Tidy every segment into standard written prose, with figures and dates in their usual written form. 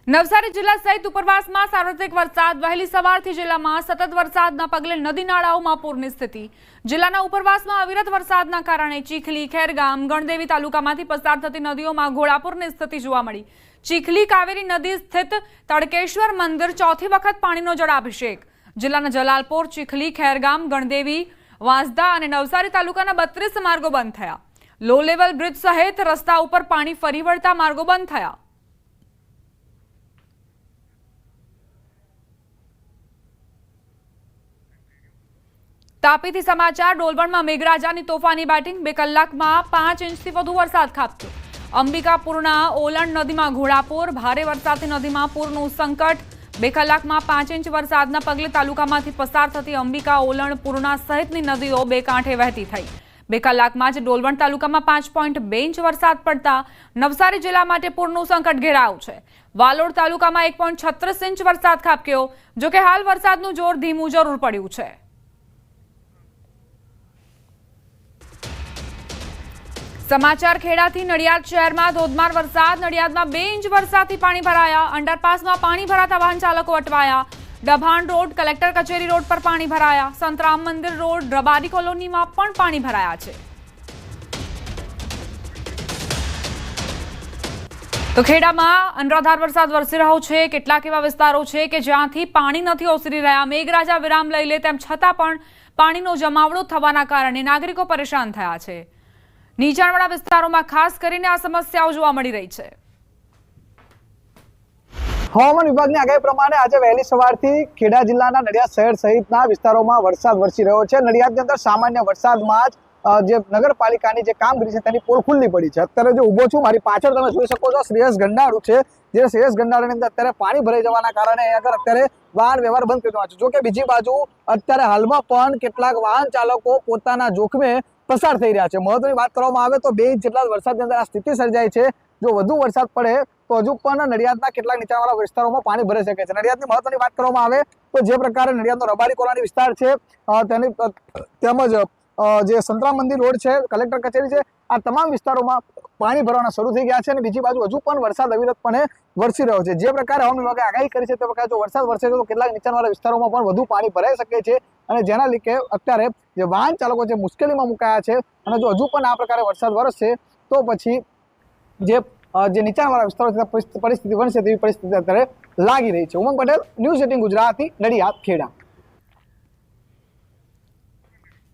નવસારી જિલ્લા સહિત ઉપરવાસમાં સાર્વત્રિક વરસાદ વહેલી સવારથી જિલ્લામાં સતત વરસાદના પગલે નદી નાળાઓમાં પૂરની સ્થિતિ। જિલ્લાના ઉપરવાસમાં અવિરત વરસાદના કારણે ચીખલી, ખેરગામ, ગણદેવી તાલુકામાંથી પસાર થતી નદીઓમાં ઘોડાપૂરની સ્થિતિ જોવા મળી। ચીખલી કાવેરી નદી સ્થિત તડકેશ્વર મંદિર ચોથી વખત પાણીનો જળાભિષેક। જિલ્લાના જલાલપોર, ચીખલી, ખેરગામ, ગણદેવી, વાંસદા અને નવસારી તાલુકાના 32 માર્ગો બંધ થયા। લો લેવલ બ્રિજ સહિત રસ્તા ઉપર પાણી ફરી વળતા માર્ગો બંધ થયા। તાપીથી સમાચાર। ડોલવણમાં મેઘરાજાની તોફાની બેટિંગ। 2 કલાકમાં 5 ઇંચથી વધુ વરસાદ ખાબક્યો। અંબિકાપુરના ઓલણ નદીમાં ઘોડાપૂર। ભારે વરસાદથી નદીમાં પૂરનું સંકટ। 2 કલાકમાં 5 ઇંચ વરસાદના પગલે તાલુકામાંથી પસાર થતી અંબિકા, ઓલણ, પૂર્ણા સહિતની નદીઓ બે કાંઠે વહેતી થઈ। 2 કલાકમાં જ ડોલવણ તાલુકામાં 5.2 ઇંચ વરસાદ પડતા નવસારી જિલ્લા માટે પૂરનું સંકટ ઘેરાયું છે। વાલોડ તાલુકામાં 1.36 ઇંચ વરસાદ ખાબક્યો। જોકે હાલ વરસાદનું જોર ધીમું જરૂર પડ્યું છે। સમાચાર ખેડાથી। નડિયાદ શહેરમાં ધોધમાર વરસાદ। નડિયાદમાં 2 ઇંચ વરસાદથી પાણી ભરાયા। અંડરપાસમાં પાણી ભરાતા વાહન ચાલકો અટવાયા। ડભાણ રોડ, કલેક્ટર કચેરી રોડ પર પાણી ભરાયા। સંતરામ મંદિર રોડ, રબારી કોલોનીમાં પણ પાણી ભરાયા છે। તો ખેડામાં અનરાધાર વરસાદ વરસી રહ્યો છે। કેટલાક એવા વિસ્તારો છે કે જ્યાંથી પાણી નથી ઓસરી રહ્યા। મેઘરાજા વિરામ લઈ લે તેમ છતાં પણ પાણીનો જમાવડો થવાના કારણે નાગરિકો પરેશાન થયા છે। નીચાણવાળા વિસ્તારોમાં ખાસ કરીને આ સમસ્યાઓ જોવા મળી રહી છે। હવામાન વિભાગની આગાહી પ્રમાણે આજે વહેલી સવારથી ખેડા જિલ્લાના નડિયાદ શહેર સહિતના વિસ્તારોમાં વરસાદ વરસી રહ્યો છે। નડિયાદની અંદર સામાન્ય વરસાદમાં જ જે નગરપાલિકાની જે કામગીરી છે તેની પોલ ખુલ્લી પડી છે। અત્યારે જો ઊભો છું, મારી પાછળ તમે જોઈ શકો છો શ્રેયસ ગંડાળું છે। જે શ્રેયસ ગંડાળાની અંદર અત્યારે પાણી ભરાઈ જવાના કારણે આગળ અત્યારે વાહન વ્યવહાર બંધ કરી દેવાનો છે। જો કે બીજી બાજુ અત્યારે હાલમાં પણ કેટલાક વાહન ચાલકો પોતાના જોખમે પસાર થઈ રહ્યા છે। મહત્વની વાત કરવામાં આવે તો 2 ઇંચ જેટલા વરસાદની અંદર આ સ્થિતિ સર્જાય છે। જો વધુ વરસાદ પડે તો હજુ પણ નડિયાદના કેટલાક નીચાણવાળા વિસ્તારોમાં પાણી ભરાઈ શકે છે। નડિયાદની મહત્વની વાત કરવામાં આવે તો જે પ્રકારે નડિયાદનો રબારી કોલોની વિસ્તાર છે તેની તેમજ જે સંતરામ મંદિર રોડ છે, કલેક્ટર કચેરી છે, આ તમામ વિસ્તારોમાં પાણી ભરવાના શરૂ થઈ ગયા છે। અને બીજી બાજુ હજુ પણ વરસાદ અવિરતપણે વરસી રહ્યો છે। જે પ્રકારે હવામાન વિભાગે આગાહી કરી છે તે પ્રકારે જો વરસાદ વરસે તો કેટલાક નીચાણવાળા વિસ્તારોમાં પણ વધુ પાણી ભરાઈ શકે છે। અને જેના લીધે અત્યારે જે વાહન ચાલકો છે મુશ્કેલીમાં મુકાયા છે। અને જો હજુ પણ આ પ્રકારે વરસાદ વરસશે તો પછી જે નીચાણવાળા વિસ્તારો છે પરિસ્થિતિ બનશે તેવી પરિસ્થિતિ અત્યારે લાગી રહી છે। ઉમંગ પટેલ, ન્યૂઝ 18 ગુજરાતી, નડિયાદ, ખેડા।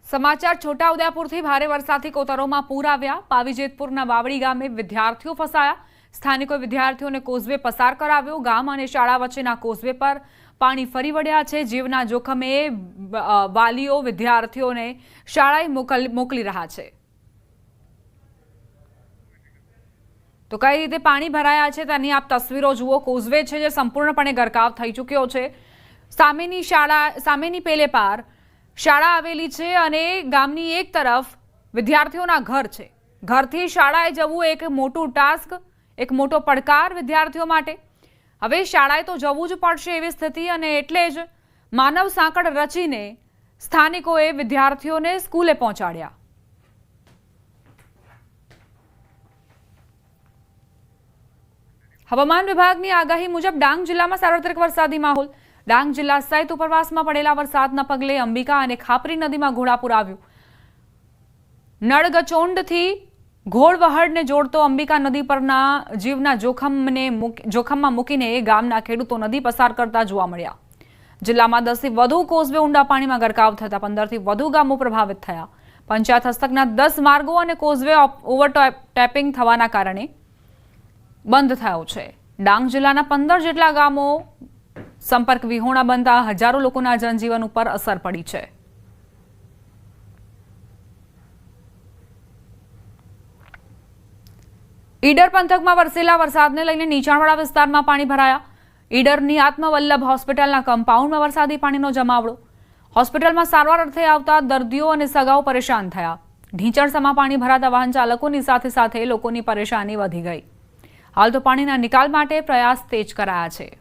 સમાચાર છોટાઉદેપુરથી। ભારે વરસાદથી કોતરોમાં પૂર આવ્યા। પાવીજેતપુરના વાવડી ગામે વિદ્યાર્થીઓ ફસાયા। સ્થાનિકોએ વિદ્યાર્થીઓને કોઝવે પસાર કરાવ્યો। ગામ અને શાળા વચ્ચેના કોઝવે પર પાણી ફરી વળ્યા છે। જીવના જોખમે વાલીઓ વિદ્યાર્થીઓને શાળાએ મોકલી રહ્યા છે। તો કઈ રીતે પાણી ભરાયા છે તેની આપ તસવીરો જુઓ। કોઝવે છે જે સંપૂર્ણપણે ગરકાવ થઈ ચૂક્યો છે। સામેની પેલે પાર શાળા આવેલી છે અને ગામની એક તરફ વિદ્યાર્થીઓના ઘર છે। ઘરથી શાળાએ જવું એક મોટું ટાસ્ક, એક મોટો પડકાર વિદ્યાર્થીઓ માટે। હવે શાળાએ તો જવું જ પડશે એવી સ્થિતિ, અને એટલે જ માનવ સાંકળ રચીને સ્થાનિકોએ વિદ્યાર્થીઓને સ્કૂલે પહોંચાડ્યા। હવામાન વિભાગની આગાહી મુજબ ડાંગ જિલ્લામાં સાર્વત્રિક વરસાદી માહોલ। ડાંગ જિલ્લા સહિત ઉપરવાસમાં પડેલા વરસાદના પગલે અંબિકા અને ખાપરી નદીમાં ઘોડાપૂર આવ્યું। નળગચોંડથી ઘોડવહડને જોડતો અંબિકા નદી પરના જીવના જોખમમાં મૂકીને ગામના ખેડૂતો નદી પસાર કરતા જોવા મળ્યા। જિલ્લામાં 10થી વધુ કોઝવે ઊંડા પાણીમાં ગરકાવ થતા 15થી વધુ ગામો પ્રભાવિત થયા। પંચાયત હસ્તકના 10 માર્ગો અને કોઝવે ઓવરટેપિંગ થવાના કારણે બંધ થયો છે। ડાંગ જિલ્લાના 15 જેટલા ગામો સંપર્ક વિહોણા બનતા હજારો લોકોના જનજીવન ઉપર અસર પડી છે। ઈડર પંથકમાં વરસેલા વરસાદને લઈને નીચાણવાળા વિસ્તારમાં પાણી ભરાયા। ઈડરની આત્મવલ્લભ હોસ્પિટલના કમ્પાઉન્ડમાં વરસાદી પાણીનો જમાવડો। હોસ્પિટલમાં સારવાર અર્થે આવતા દર્દીઓ અને સગાઓ પરેશાન થયા। ઢીંચણસમાં પાણી ભરાતા વાહન ચાલકોની સાથે લોકોની પરેશાની વધી ગઈ। હાલ તો પાણીના નિકાલ માટે પ્રયાસ તેજ કરાયા છે।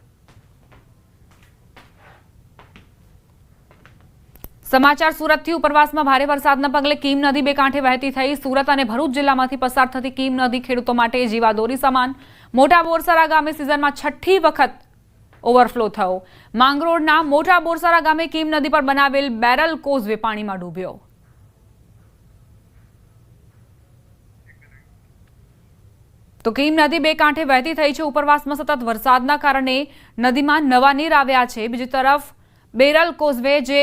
સમાચાર સુરતથી। ઉપરવાસમાં ભારે વરસાદના પગલે કીમ નદી બે કાંઠે વહેતી થઈ। સુરત અને ભરૂચ જિલ્લામાંથી પસાર થતી કીમ નદી ખેડૂતો માટે જીવાદોરી સમાન। મોટા બોરસરા ગામે સિઝનમાં છઠ્ઠી વખત ઓવરફ્લો થયો. માંગરોળના મોટા બોરસરા ગામે કીમ નદી પર બનાવેલ બેરલ કોઝવે પાણીમાં ડૂબ્યો. તો કીમ નદી બે કાંઠે વહેતી થઈ છે. ઉપરવાસમાં સતત વરસાદના કારણે નદીમાં નવા નીર આવ્યા છે. બીજી તરફ બેરલ કોઝવે જે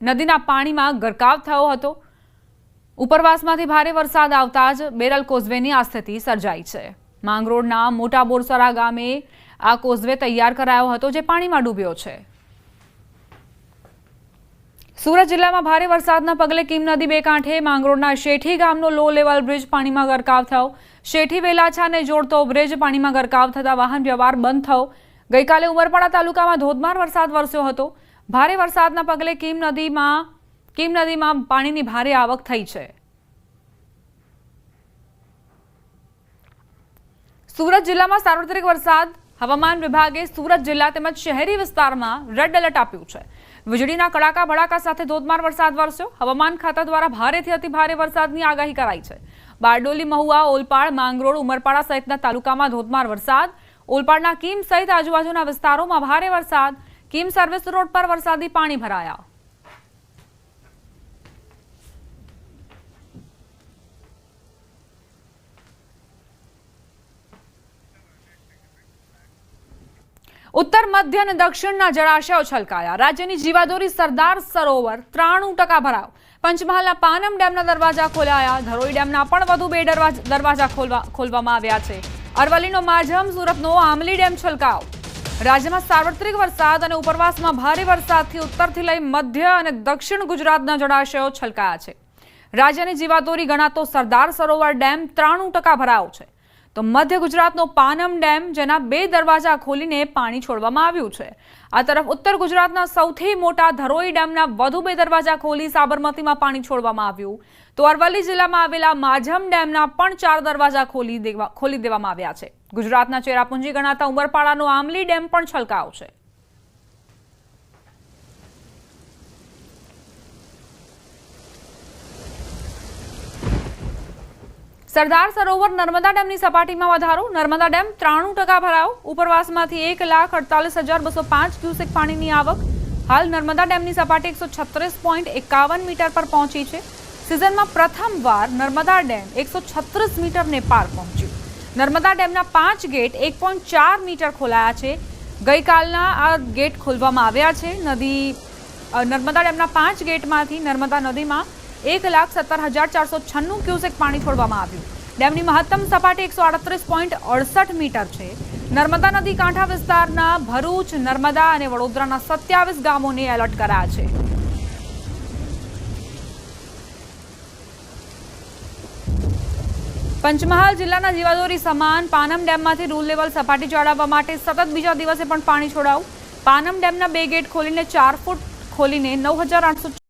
નદીના પાણીમાં ગરકાવ થયો હતો. ઉપરવાસમાંથી ભારે વરસાદ આવતા જ બેરલ કોઝવેની આ સ્થિતિ સર્જાઈ છે. માંગરોળના મોટા બોરસરા ગામે આ કોઝવે તૈયાર કરાયો હતો જે પાણીમાં ડૂબ્યો છે. સુરત જિલ્લામાં ભારે વરસાદના પગલે કીમ નદી બે કાંઠે માંગરોળના શેઠી ગામનો લો લેવલ બ્રિજ પાણીમાં ગરકાવ થયો. શેઠી વેલાછાને જોડતો બ્રિજ પાણીમાં ગરકાવ થતા વાહન વ્યવહાર બંધ થયો. ગઈકાલે ઉમરપાડા તાલુકામાં ધોધમાર વરસાદ વરસ્યો હતો. ભારે વરસાદના પગલે કીમ નદીમાં પાણીની ભારે આવક થઈ છે. સુરત જિલ્લામાં સાર્વત્રિક વરસાદ. હવામાન વિભાગે સુરત જિલ્લા તેમજ શહેરી વિસ્તારમાં રેડ એલર્ટ આપ્યું છે. વીજળીના કડાકા ભડાકા સાથે ધોધમાર વરસાદ વરસ્યો. હવામાન ખાતા દ્વારા ભારેથી અતિભારે વરસાદની આગાહી કરાઈ છે. બારડોલી, મહુવા, ઓલપાડ, માંગરોળ, ઉમરપાડા સહિતના તાલુકામાં ધોધમાર વરસાદ. ઓલપાડના કીમ સહિત આજુબાજુના વિસ્તારોમાં ભારે વરસાદ. કીમ સર્વિસ રોડ પર વરસાદી પાણી ભરાયા. ઉત્તર, મધ્ય અને દક્ષિણના જળાશયો છલકાયા. રાજ્યની જીવાદોરી સરદાર સરોવર 93% ભરાવ. પંચમહાલના પાનમ ડેમના દરવાજા ખોલાયા. ધરોઈ ડેમના પણ વધુ 2 દરવાજા ખોલવામાં આવ્યા છે. અરવલ્લીનો માઝમ, સુરતનો આમલી ડેમ છલકાવ. રાજ્યમાં સાર્વત્રિક વરસાદ અને ઉપરવાસમાં ભારે વરસાદથી ઉત્તરથી લઈ મધ્ય અને દક્ષિણ ગુજરાતના જળાશયો છલકાયા છે. રાજ્યની જીવાદોરી ગણાતો સરદાર સરોવર ડેમ 93% ભરાવ છે. તો મધ્ય ગુજરાતનો પાનમ ડેમ જેના 2 દરવાજા ખોલીને પાણી છોડવામાં આવ્યું છે. આ તરફ ઉત્તર ગુજરાતના સૌથી મોટા ધરોઈ ડેમના વધુ 2 દરવાજા ખોલી સાબરમતીમાં પાણી છોડવામાં આવ્યું. તો અરવલ્લી જિલ્લામાં આવેલા માઝમ ડેમના પણ 4 દરવાજા ખોલી દેવામાં આવ્યા છે. ગુજરાતના ચેરાપુંજી ગણાતા ઉમરપાડાનો આમલી ડેમ પણ છલકાયો છે. સરદાર સરોવર નર્મદા ડેમની સપાટીમાં વધારો. નર્મદા ડેમ 93% ભરાયો. ઉપરવાસમાંથી 1,48,205 ક્યુસેક પાણીની આવક. હાલ નર્મદા ડેમની સપાટી 136.51 મીટર પર પહોંચી છે. સિઝનમાં પ્રથમવાર નર્મદા ડેમ 136 મીટરને પાર પહોંચ્યું. નર્મદા ડેમના 5 ગેટ 1.4 મીટર ખોલાયા છે. ગઈકાલના આ ગેટ ખોલવામાં આવ્યા છે. નર્મદા ડેમના 5 ગેટમાંથી નર્મદા નદીમાં 1,17,496 ક્યુસેક પાણી છોડવામાં આવ્યું. ડેમની મહત્તમ સપાટી 138.68 મીટર છે. નર્મદા નદી કાંઠા વિસ્તારના ભરૂચ, નર્મદા અને વડોદરાના 27 ગામોને એલર્ટ કરાયા છે. પંચમહાલ જિલ્લાના જીવાદોરી સમાન પાનમ ડેમમાંથી રૂલ લેવલ સપાટી જાળવવા માટે સતત બીજા દિવસે પણ પાણી છોડાયું. પાનમ ડેમના 2 ગેટ ખોલીને 4 ફૂટ ખોલીને 9,800